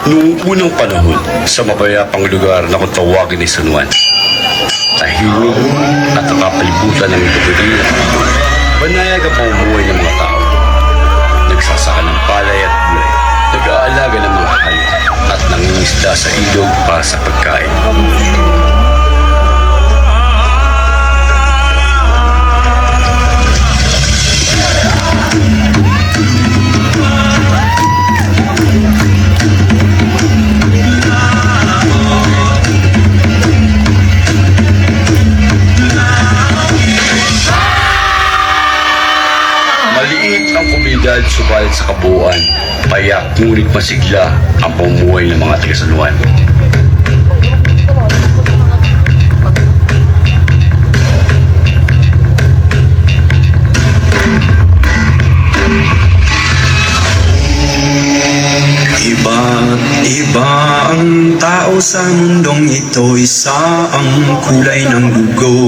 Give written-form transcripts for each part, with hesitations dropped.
Noong unang panahon, sa mapayapang lugar na kung tawagin ni San Juan, tahimik at nakapalibutan ng itutuloy, banayag ang pamumuhay ng mga tao. Nagsasaka ng palay at gulay, nag-aalaga ng mga hayop, at nangingisda sa ilog para sa pagkain. Maliit ang komunidad subalit sa kabuuan, payak ngunit masigla ang pamumuhay ng mga taga-San Juan. Iba't iba ang tao sa mundong ito, isa ang kulay ng dugo.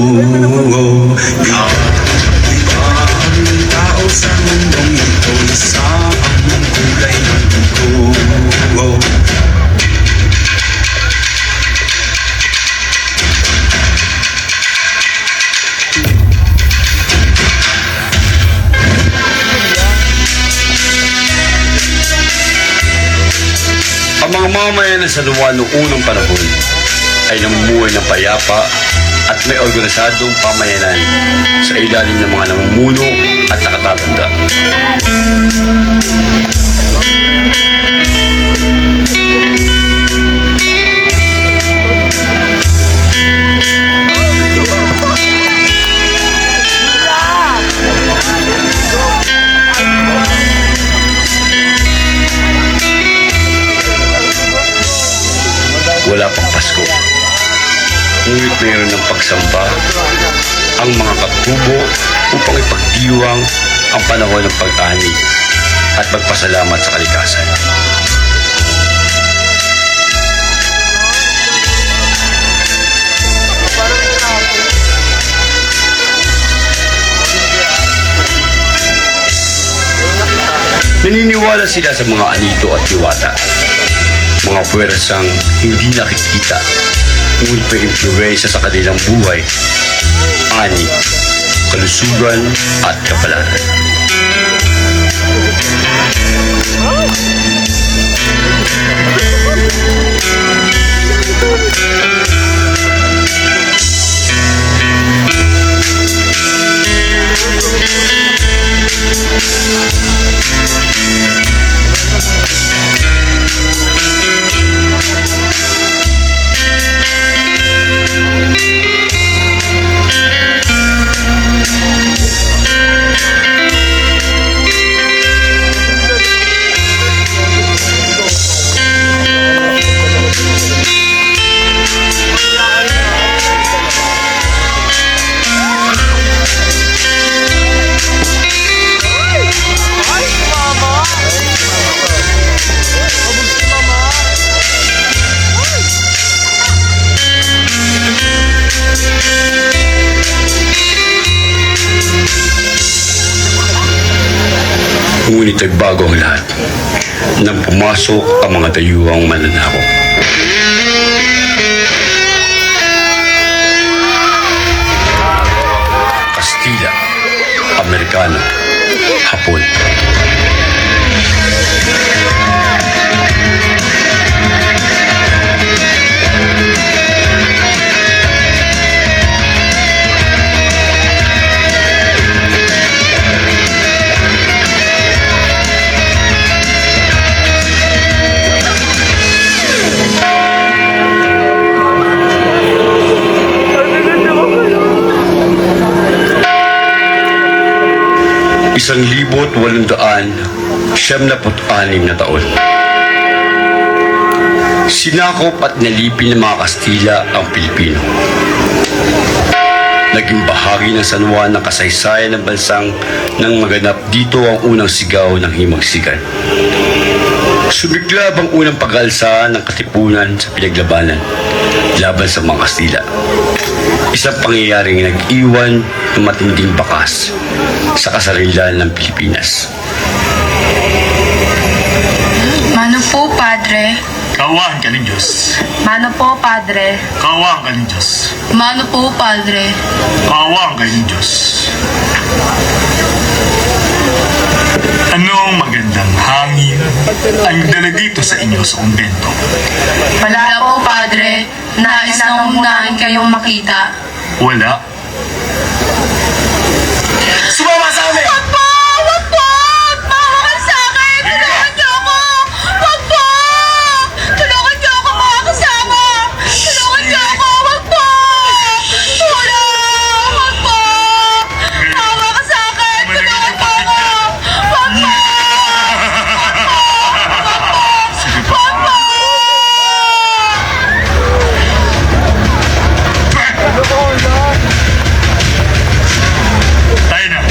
Ang tao sa mundong ito, isa ang kulay ng dugo. Ang mga mamayan ng San Juan noong unang panahon ay namumuhay ng payapa at may organisadong pamayanan sa ilalim ng mga namumuno at nakatatanda. Wala pang Pasko, ngunit mayroon ng pagsamba ang mga katubo upang ipagdiwang ang panahon ng pag-ani at magpasalamat sa kalikasan. Naniniwala sila sa mga anito at diwata, mga puwersang hindi nakikita, ngunit may impluwensya sa kanilang buhay, ani, kalusugan at kapalaran. Ngunit nagbago ang lahat nang pumasok ang mga dayuhang mananakop. Kastila, Amerikano, Hapon. Isang 1,876 na taon. Sinakop at nalipin ng mga Kastila ang Pilipino. Naging bahagi ng San Juan ng kasaysayan ng bansang nang maganap dito ang unang sigaw ng himagsikan. Sumiklab ang unang pag-alsa ng katipunan sa pinaglabanan laban sa mga Kastila. Isang pangyayaring nag-iwan ng matinding bakas sa kasarilan ng Pilipinas. Mano po, Padre, Kaawaan ka ng Diyos. Mano po, Padre? Kaawaan ka ng Diyos. Mano po, Padre? Kaawaan ka ng Diyos. Anong magandang hangin ang dala dito sa inyo sa kumbento? Wala po, Padre. Nais lang unahin kayong makita. Wala. Sumama sa amin! Wag po! Wag po! Mawa ka sa akin! Tulungan niyo ako! Wag po! Tulungan niyo ako, mga kasama! Tulungan niyo ako! Wag po! Tulong! Wag po! Mawa ka sa akin! Tulungan po ako! Wag po! Sige pa. Wag po! Tayo na.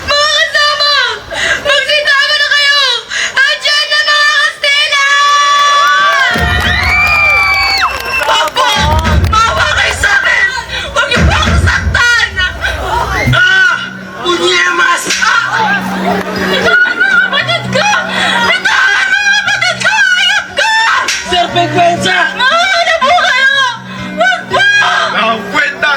Mga kasama! Magsitama na kayo! Andiyan na mga Kastila! Wag po! Mawa kayo sa akin! Huwag niyo po ako saktan! Unyemas! Bitawan mo ang kapatid ko! Bitawan mo ang kapatid ko! Ayop ka! Sir Pegwensa! Mawa na po kayo! Wag po! Ang kwenta!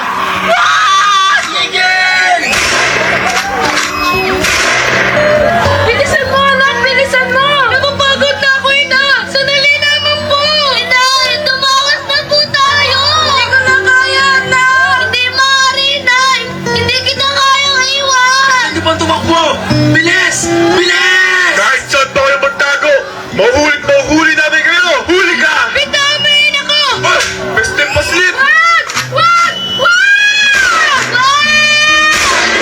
Bilisan mo, anak! Bilisan mo! Napapagod na ako, ina! Sandali naman po! Ina, tumakas na po tayo! Hindi ko na kaya, anak! Hindi maaari, Nay! Hindi kita kayang iwan! Ano bang tumakbo? Bilis! Bilis! Kahit saan pa kayo magtago, mahulit namin kayo! Huli ka! Bitawan mo yun ako! Ah! Beste paslit! Wag! Wag! Wag!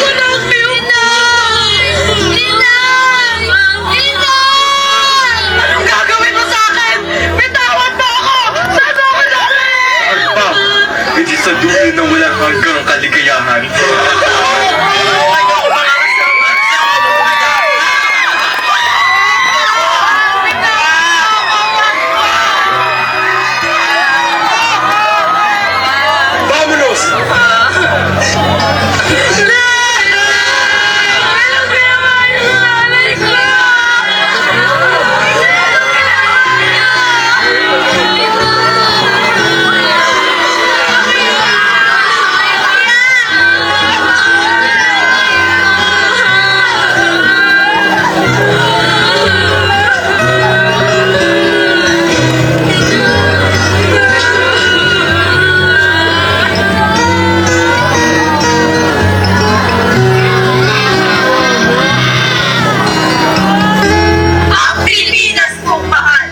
Wala kayo! Inay! Inay! Inay! Anong gagawin mo sa akin? Bitawan mo ako! Saan mo ako namin? Alpa, hindi sa dulo na wala hanggang kaligayahan. Vámonos! Ang Pilipinas kong mahal,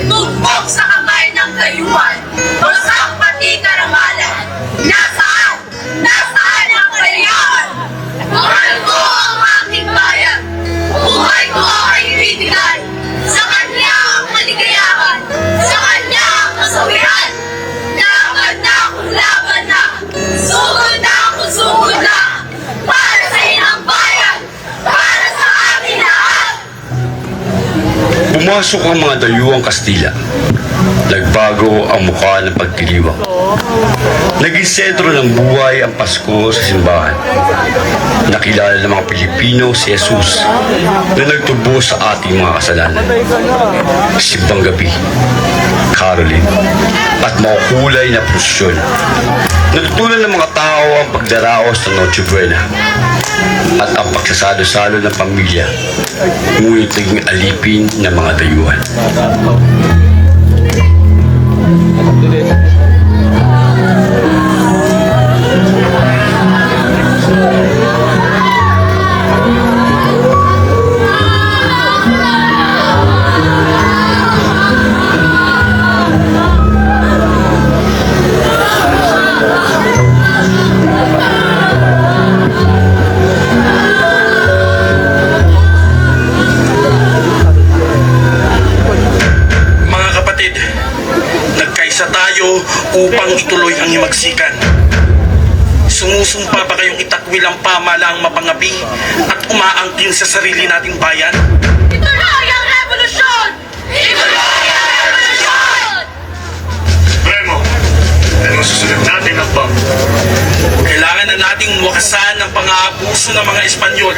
tugbok sa kamay ng dayuhan, usang pati karangalan. Nasaan? Nasaan ang kalayaan? Mahal ko ang aking bayan, buhay ko ay ibibigay. Sa kanya ang kaligayahan, sa kanya ang kasawiran. Laban na kung laban na, sugod na kung sugod na. Para sa inang bayan, para sa amin lahat. Pumasok ang mga dayuhang Kastila. Nagbago ang mukha ng pagdiriwang. Naging sentro ng buhay ang Pasko sa simbahan. Nakilala ng mga Pilipino si Jesus na nagtubo sa ating mga kasalanan. Simbang gabi, Caroline, at makukulay na prosyon. Natutunan ng mga tao ang pagdaraos ng Noche Buena at ang pagsasalo-salo ng pamilya, ngunit naging alipin ng mga dayuhan. upang ituloy ang himagsikan. Sumusumpa ba kayong itakwil ang pamalaang mapangapi at umaangkin sa sarili nating bayan? Ituloy ang revolusyon! Ituloy ang revolusyon! Remo, anong susunod natin ang bang? Kailangan na nating wakasan ang pang-aabuso ng mga Espanyol.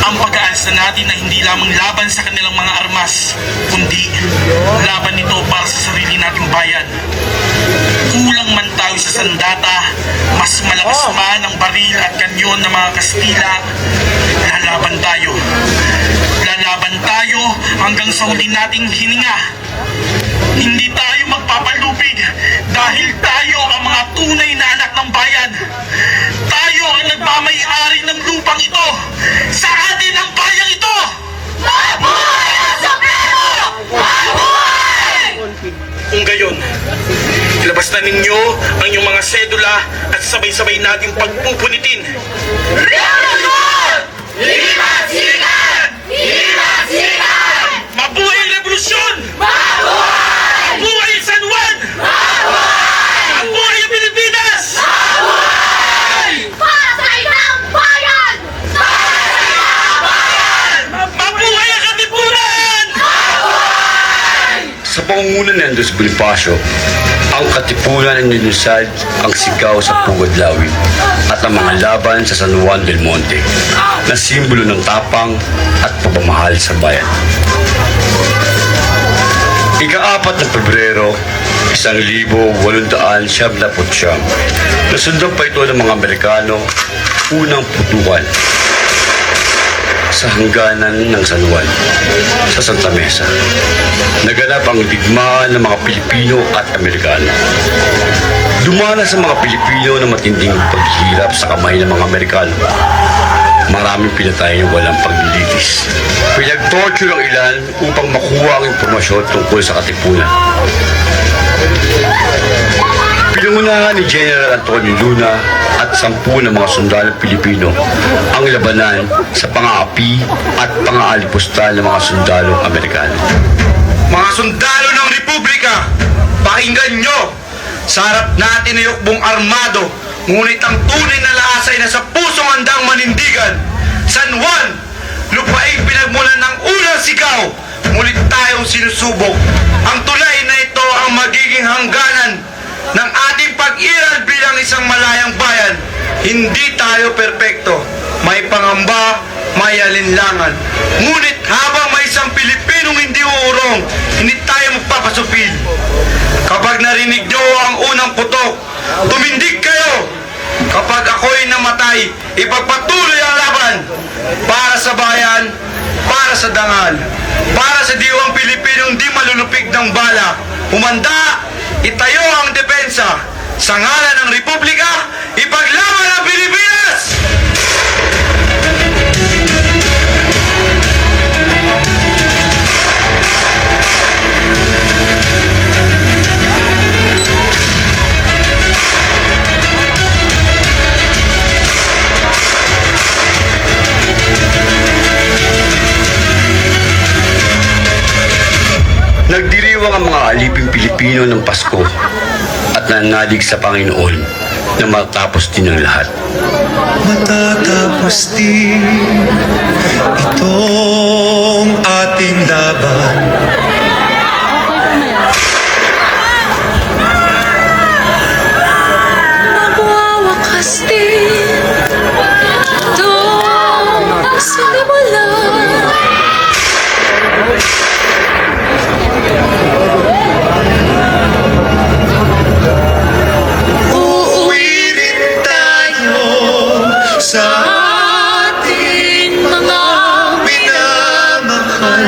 Ang pag-aalsa natin na hindi lamang laban sa kanilang mga armas, kundi laban nito para sa sarili nating bayan. Kulang man tayo sa sandata, mas malakas man ang baril at kanyon ng mga Kastila, lalaban tayo. Lalaban tayo hanggang sa huli nating hininga. Hindi tayo magpapalupig dahil tayo ang mga tunay na anak ng bayan. Tayo ang nagmamay-ari ng lupang ito. Sa atin ang bayang ito! Mabuhay ang sombrero! Mabuhay! Kung gayon, ilabas na ninyo ang inyong mga sedula at sabay-sabay nating pagpupunitin. Revolusyon! Limas sikat! Limas sikat! Mabuhay ang revolusyon! Mabuhay! Mabuhay ang San Juan! Mabuhay! Mabuhay ang Pilipinas! Mabuhay! Para sa inang bayan! Para sa inang bayan! Mabuhay ang Katipunan! Sa pangunguna ni Andres Bonifacio, ang Katipunan ay nilusad ang sigaw sa Pugad Lawi at ang mga laban sa San Juan del Monte na simbolo ng tapang at pagmamahal sa bayan. Ika-4 ng Pebrero, 1879, nasundan pa ito ng mga Amerikano unang putukan sa hangganan ng San Juan sa Santa Mesa. Naganap ang digmaan ng mga Pilipino at Amerikano. Dumana sa mga Pilipino na matinding paghihirap sa kamay ng mga Amerikano. Maraming pinatay ng walang paglilitis. Pinag-torture ang ilan upang makuha ang impormasyon tungkol sa Katipunan. Pinungunahan ni General Antonio Luna at 10 ng mga sundalong Pilipino ang labanan sa pang-aapi at pang-aalipusta ng mga sundalong Amerikano. Mga sundalo ng Republika, pakinggan nyo! Sa harap natin ay hukbong armado, ngunit ang tunay na lakas ay nasa pusong handang manindigan. San Juan, lupaing pinagmulan ng unang sigaw, ngunit tayong sinusubok. Ang tulay na ito ang magiging hangganan ng ating pag-iral bilang isang malayang bayan. Hindi tayo perpekto. May pangamba, may alinlangan. Ngunit habang may isang Pilipinong hindi uurong, hindi tayo magpapasupil. Kapag narinig nyo ang unang putok, tumindig kayo. Kapag ako'y namatay, ipagpatuloy ang laban para sa bayan, para sa dangal, para sa diwang Pilipinong di malulupig ng bala. Humanda, itayo ang depensa. Sa ngalan ng Republika, ipaglaban ang Pilipinas! Nagdiriwang ang mga aliping Pilipino ng Pasko at nanalig sa Panginoon na matapos din ang lahat. Matatapos din itong ating laban. Magwawakas din itong sinimulan. Uuwi rin tayo sa Ating mga minamahal.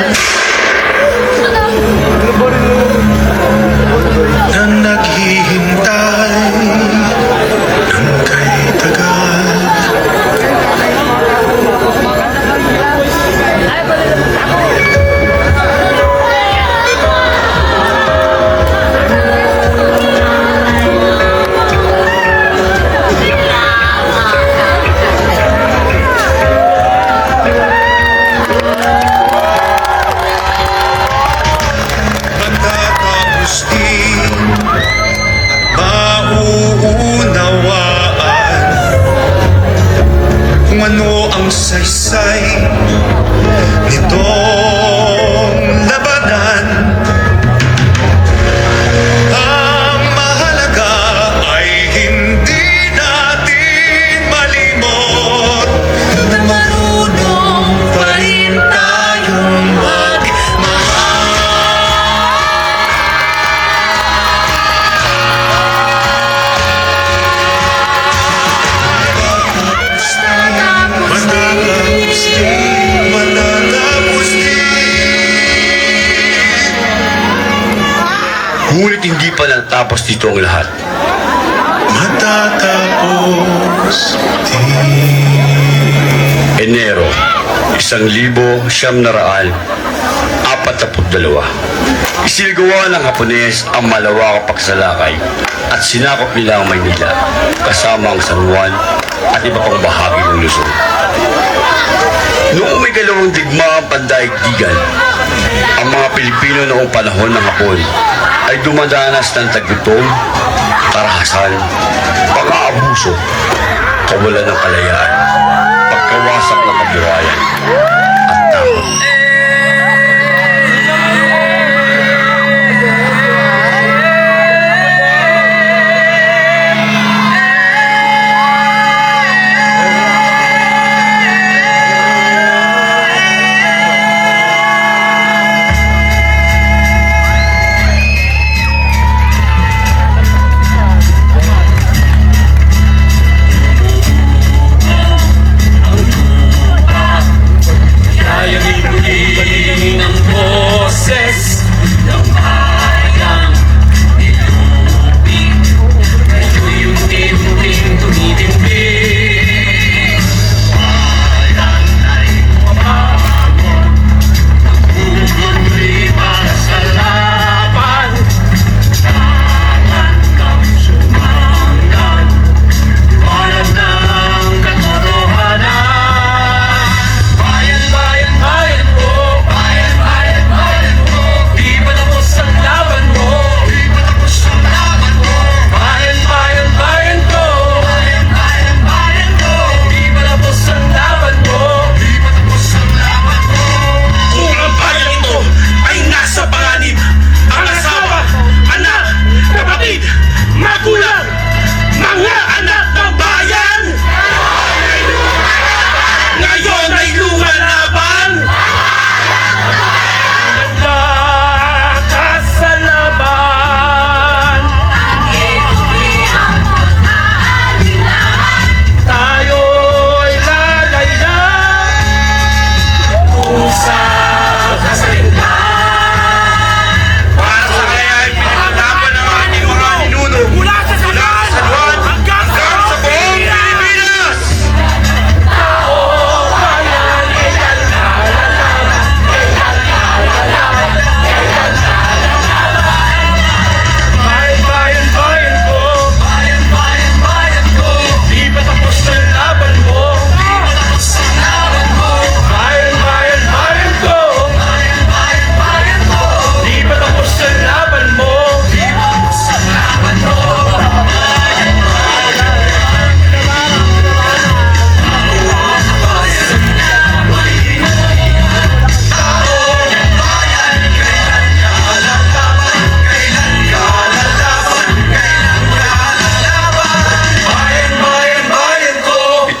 Ngunit hindi pa natapos dito ang lahat. Matatapos Enero, 1942. Isinagawa ng Hapones ang malawakang pagsalakay at sinakop nila ang Maynila kasama ang San Juan at iba pang bahagi ng Luzon. Noong may dalawang digmaang pandaigdigan, ang mga Pilipino noong panahon ng Hapon ay dumadanas ng tagutom, karahasan, pang-aabuso, kawalan ng kalayaan, pagkawasak ng kabuhayan, at takot.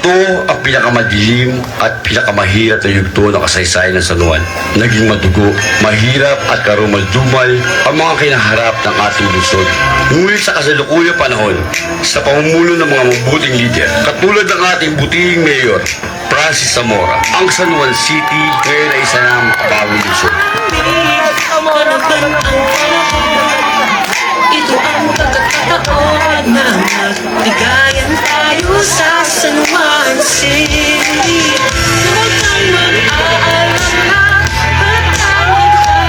Ito ang pinakamadilim at pinakamahirap na yugto ng kasaysayan ng San Juan. Naging madugo, mahirap at karumal-dumal ang mga kinaharap ng ating lungsod. Ngunit sa kasalukuyang panahon, sa pamumuno ng mga mabuting lider, katulad ng ating butihing mayor, Francis Zamora, ang San Juan City ngayon ay isa ng bagong lungsod. Ito ang pagkakataon na magbigayan tayo sa San Juan City. Huwag kang mag-aalala at tawag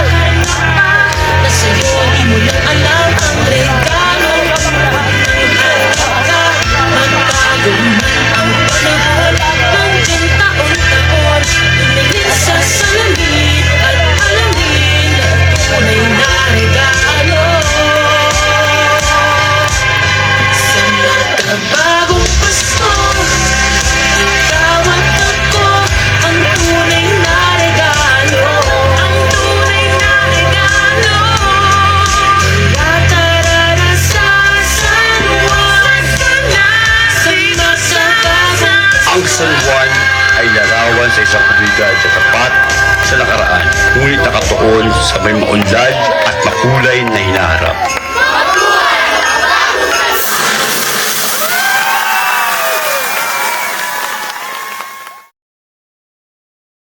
ka na sa'yo di mo lang alam ang regalo ng halaga. Magbago man ang panahon hanggang taon-taon, tumingin sa salamin at alamin na tunay na regalo. Bagong Pasko, ikaw at ako, ang tunay na regalo. Ang tunay na regalo. Kaya tara sa San Juan, Ang San Juan ay larawan sa isang komunidad na tapat sa nakaraan, ngunit nakatuon sa may maunlad at makulay na hinaharap.